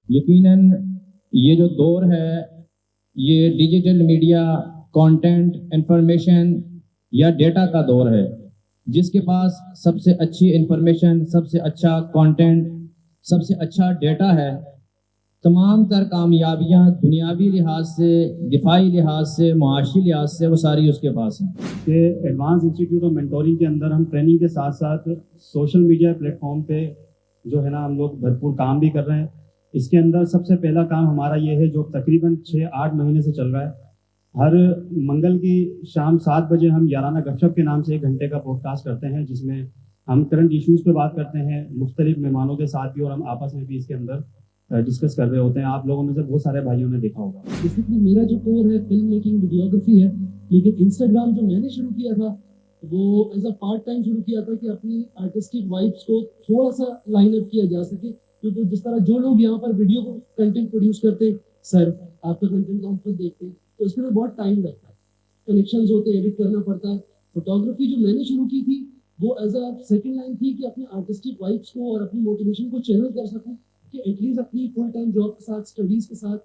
یقیناً یہ جو دور ہے یہ ڈیجیٹل میڈیا، کانٹینٹ، انفارمیشن یا ڈیٹا کا دور ہے. جس کے پاس سب سے اچھی انفارمیشن، سب سے اچھا کانٹینٹ، سب سے اچھا ڈیٹا ہے، تمام تر کامیابیاں دنیاوی لحاظ سے، دفاعی لحاظ سے، معاشی لحاظ سے وہ ساری اس کے پاس ہیں. کہ ایڈوانس انسٹیٹیوٹ آف مینٹورنگ کے اندر ہم ٹریننگ کے ساتھ ساتھ سوشل میڈیا پلیٹ فارم پہ جو ہے نا ہم لوگ بھرپور کام بھی کر رہے ہیں. اس کے اندر سب سے پہلا کام ہمارا یہ ہے جو تقریباً 6-8 مہینے سے چل رہا ہے. ہر منگل کی شام 7 بجے ہم یارانہ گپ شپ کے نام سے 1 گھنٹے کا پوڈ کاسٹ کرتے ہیں، جس میں ہم کرنٹ ایشوز پہ بات کرتے ہیں، مختلف مہمانوں کے ساتھ بھی، اور ہم آپس میں بھی اس کے اندر ڈسکس کر رہے ہوتے ہیں. آپ لوگوں میں سے بہت سارے بھائیوں نے دیکھا ہوگا. بیسیکلی میرا جو کور ہے فلم میکنگ، ویڈیوگرافی ہے، لیکن انسٹاگرام جو میں نے شروع کیا تھا وہ ایز اے پارٹ ٹائم شروع کیا تھا کہ اپنی آرٹسٹک وائبس کو تھوڑا سا لائن اپ کیا جا سکے. کیونکہ جس طرح جو لوگ یہاں پر ویڈیو کو کنٹینٹ پروڈیوس کرتے ہیں، سر آپ کا کنٹینٹ ہم خود دیکھتے ہیں، تو اس میں بہت ٹائم لگتا ہے، کنیکشنز ہوتے ہیں، ایڈٹ کرنا پڑتا ہے. فوٹوگرافی جو میں نے شروع کی تھی وہ ایز اے سیکنڈ لائن تھی کہ اپنے آرٹسٹک وائبس کو اور اپنی موٹیویشن کو چینل کر سکوں، کہ ایٹ لیسٹ اپنی فل ٹائم جاب کے ساتھ، اسٹڈیز کے ساتھ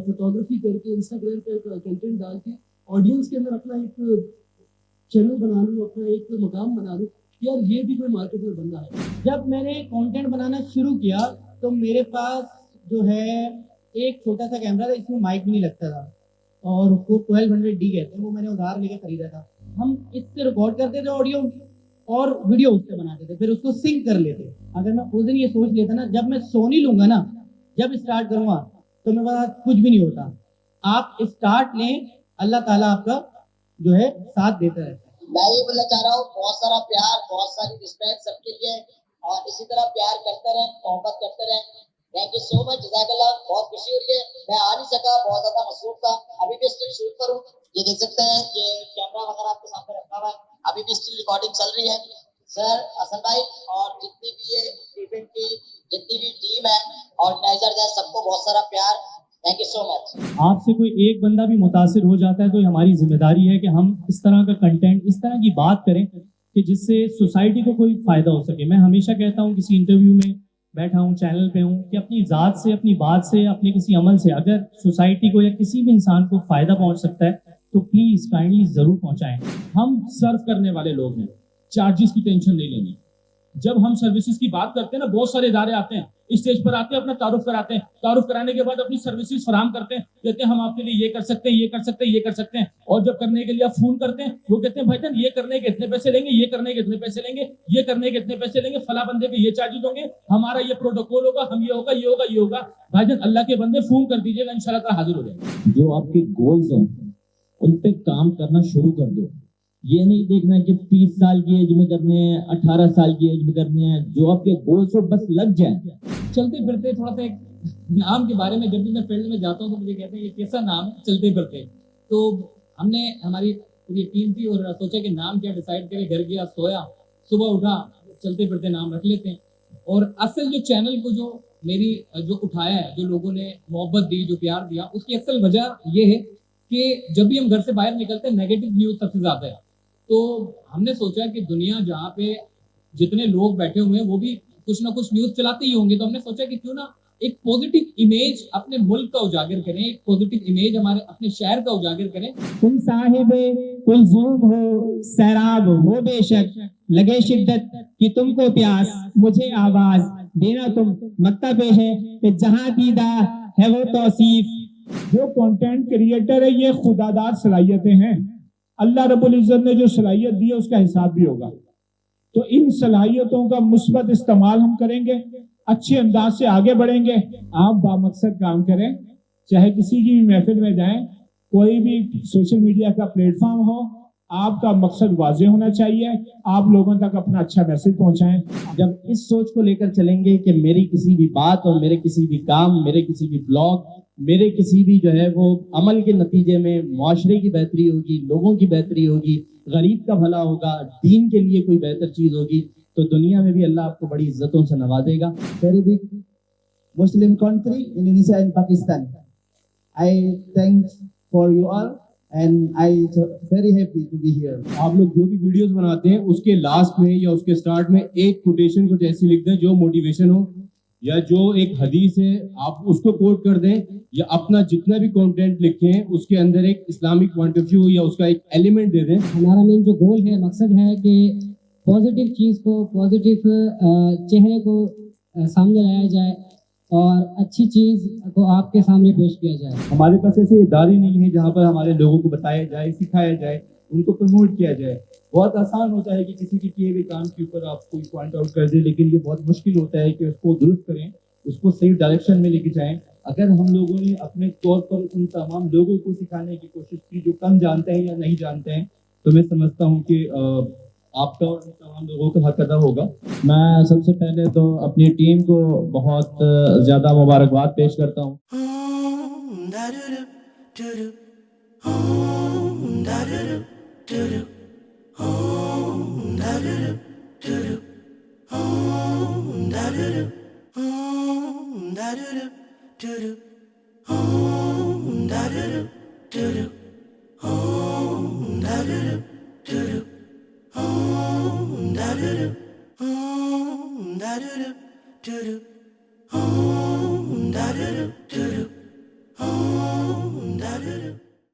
فوٹوگرافی کر کے انسٹاگرام پہ کنٹینٹ ڈال کے آڈینس کے اندر اپنا ایک چینل بنا لوں، اپنا ایک مقام بنا لوں. یار یہ بھی کوئی مارکیٹ میں بندہ ہے. جب میں نے کانٹینٹ بنانا شروع کیا تو میرے پاس جو ہے ایک چھوٹا سا کیمرہ تھا، اس میں مائک بھی نہیں لگتا تھا، اور اس کو 1200D کہتے ہیں، وہ میں نے ادھار لے کے خریدا تھا. ہم اس سے ریکارڈ کرتے تھے آڈیو اور ویڈیو اس سے بناتے تھے، پھر اس کو سنک کر لیتے. اگر میں اس دن یہ سوچ لیتا نا جب میں سو نہیں لوں گا نا، جب اسٹارٹ کروں گا تو میرے پاس کچھ بھی نہیں ہوتا. آپ اسٹارٹ لیں، اللہ تعالیٰ آپ کا جو ہے ساتھ دیتا ہے. میں یہ بولنا چاہ رہا ہوں، بہت سارا پیار، بہت ساری رسپیکٹ سب کے لیے، اور اسی طرح پیار کرتے رہیں، محبت کرتے رہیں. تھینک یو سو مچ، جزاک اللہ. بہت خوشی ہو رہی ہے، میں آ نہیں سکا، بہت زیادہ مصروف تھا. ابھی بھی اسٹل شوٹ کروں، یہ دیکھ سکتے ہیں، یہ کیمرہ وغیرہ آپ کے سامنے رکھا ہوا ہے، ابھی بھی اسٹل ریکارڈنگ چل رہی ہے. سر حسن بھائی اور جتنی بھی یہ ایونٹ کی جتنی بھی ٹیم ہے، آرگنائزر ہے، سب کو بہت سارا پیار. تھینک یو سو مچ. آپ سے کوئی ایک بندہ بھی متاثر ہو جاتا ہے تو یہ ہماری ذمہ داری ہے کہ ہم اس طرح کا کنٹینٹ، اس طرح کی بات کریں کہ جس سے سوسائٹی کو کوئی فائدہ ہو سکے. میں ہمیشہ کہتا ہوں، کسی انٹرویو میں بیٹھا ہوں، چینل پہ ہوں، کہ اپنی ذات سے، اپنی بات سے، اپنے کسی عمل سے اگر سوسائٹی کو یا کسی بھی انسان کو فائدہ پہنچ سکتا ہے تو پلیز کائنڈلی ضرور پہنچائیں. ہم سرو کرنے والے لوگ ہیں، چارجز کی ٹینشن نہیں لینی. جب ہم سروسز کی بات کرتے ہیں نا، بہت سارے ادارے آتے ہیں، اسٹیج پر آتے ہیں، اپنا تعارف کراتے ہیں، تعارف کرانے کے بعد اپنی سروسز فراہم کرتے ہیں، کہتے ہیں ہم آپ کے لیے یہ کر سکتے ہیں، یہ کر سکتے ہیں، یہ کر سکتے ہیں. اور جب کرنے کے لیے آپ فون کرتے ہیں، وہ کہتے ہیں بھائی جان یہ کرنے کے اتنے پیسے لیں گے، یہ کرنے کے اتنے پیسے لیں گے، یہ کرنے کے اتنے پیسے لیں گے، فلاں بندے کے یہ چارجز ہوں گے، ہمارا یہ پروٹوکول ہوگا، ہم یہ ہوگا، یہ ہوگا، یہ ہوگا. بھائی جان اللہ کے بندے فون کر دیجیے گا، انشاءاللہ تعالی حاضر ہو جائیں گے. جو آپ کے گولز ہیں ان پہ کام کرنا شروع کر دو. یہ نہیں دیکھنا کہ 30 سال کی ایج میں کرنے ہیں، 18 سال کی ایج میں کرنے ہیں. جو آپ کے گولز ہو بس لگ جائیں. چلتے پھرتے تھوڑا سا ایک نام کے بارے میں، جب بھی میں فیلڈ میں جاتا ہوں تو مجھے کہتے ہیں یہ کیسا نام ہے، چلتے پھرتے. تو ہم نے، ہماری پوری ٹیم تھی اور سوچا کہ نام کیا ڈیسائیڈ کرے. گھر گیا، سویا، صبح اٹھا، چلتے پھرتے نام رکھ لیتے ہیں. اور اصل جو چینل کو جو میری جو اٹھایا ہے، جو لوگوں نے محبت دی، جو پیار دیا، اس کی اصل وجہ یہ ہے کہ جب بھی ہم گھر سے باہر نکلتے ہیں نیگیٹو نیوز سب سے زیادہ ہے. تو ہم نے سوچا کہ دنیا جہاں پہ جتنے لوگ بیٹھے ہوئے ہیں وہ بھی کچھ نہ کچھ نیوز چلاتے ہی ہوں گے، تو ہم نے سوچا کہ کیوں نہ ایک پوزیٹیو امیج اپنے ملک کا اجاگر کریں، ایک پوزیٹیو امیج ہمارے اپنے شہر کا اجاگر کریں. تم صاحب کلثوم ہو، سیراب ہو بے شک، لگے شدت کی تم کو پیاس، مجھے آواز دینا تم مکتب ہے کہ جہاں دیدہ ہے وہ توصیف. جو کنٹینٹ کریٹر ہے یہ خداداد صلاحیتیں ہیں. اللہ رب العزت نے جو صلاحیت دی ہے اس کا حساب بھی ہوگا. تو ان صلاحیتوں کا مثبت استعمال ہم کریں گے، اچھے انداز سے آگے بڑھیں گے. آپ بامقصد کام کریں، چاہے کسی کی بھی محفل میں جائیں، کوئی بھی سوشل میڈیا کا پلیٹ فارم ہو، آپ کا مقصد واضح ہونا چاہیے، آپ لوگوں تک اپنا اچھا میسج پہنچائیں. جب اس سوچ کو لے کر چلیں گے کہ میری کسی بھی بات اور میرے کسی بھی کام، میرے کسی بھی بلاگ میرے کسی بھی جو ہے وہ عمل کے نتیجے میں معاشرے کی بہتری ہوگی, لوگوں کی بہتری ہوگی, غریب کا بھلا ہوگا, دین کے لیے کوئی بہتر چیز ہوگی, تو دنیا میں بھی اللہ آپ کو بڑی عزتوں سے نوازے گا. Very big Muslim country, Indonesia and Pakistan. I thanks for you all and I very happy to be here. آپ لوگ جو بھی ویڈیوز بناتے ہیں اس کے لاسٹ میں یا اس کے سٹارٹ میں ایک کوٹیشن کچھ ایسی لکھ دیں جو موٹیویشن ہو, یا جو ایک حدیث ہے آپ اس کو کوٹ کر دیں, یا اپنا جتنا بھی کنٹینٹ لکھیں اس کے اندر ایک اسلامک پوائنٹ آف ویو یا اس کا ایک ایلیمنٹ دے دیں. ہمارا مین جو گول ہے, مقصد ہے کہ پازیٹیو چیز کو, پازیٹیو چہرے کو سامنے لایا جائے اور اچھی چیز کو آپ کے سامنے پیش کیا جائے. ہمارے پاس ایسے ادارے نہیں ہیں جہاں پر ہمارے لوگوں کو بتایا جائے, سکھایا جائے, ان کو پروموٹ کیا جائے. بہت آسان ہوتا ہے کہ کسی کے کیے ہوئے کام کے اوپر آپ کوئی پوائنٹ آؤٹ کر دیں, لیکن یہ بہت مشکل ہوتا ہے کہ اس کو درست کریں, اس کو صحیح ڈائریکشن میں لے کے جائیں. اگر ہم لوگوں نے اپنے طور پر ان تمام لوگوں کو سکھانے کی کوشش کی جو کم جانتے ہیں یا نہیں جانتے ہیں, تو میں سمجھتا ہوں کہ آپ کا اور ان تمام لوگوں کا حق ادا ہوگا. میں سب سے پہلے تو اپنی ٹیم کو بہت زیادہ مبارکباد پیش کرتا ہوں. Da-da-da.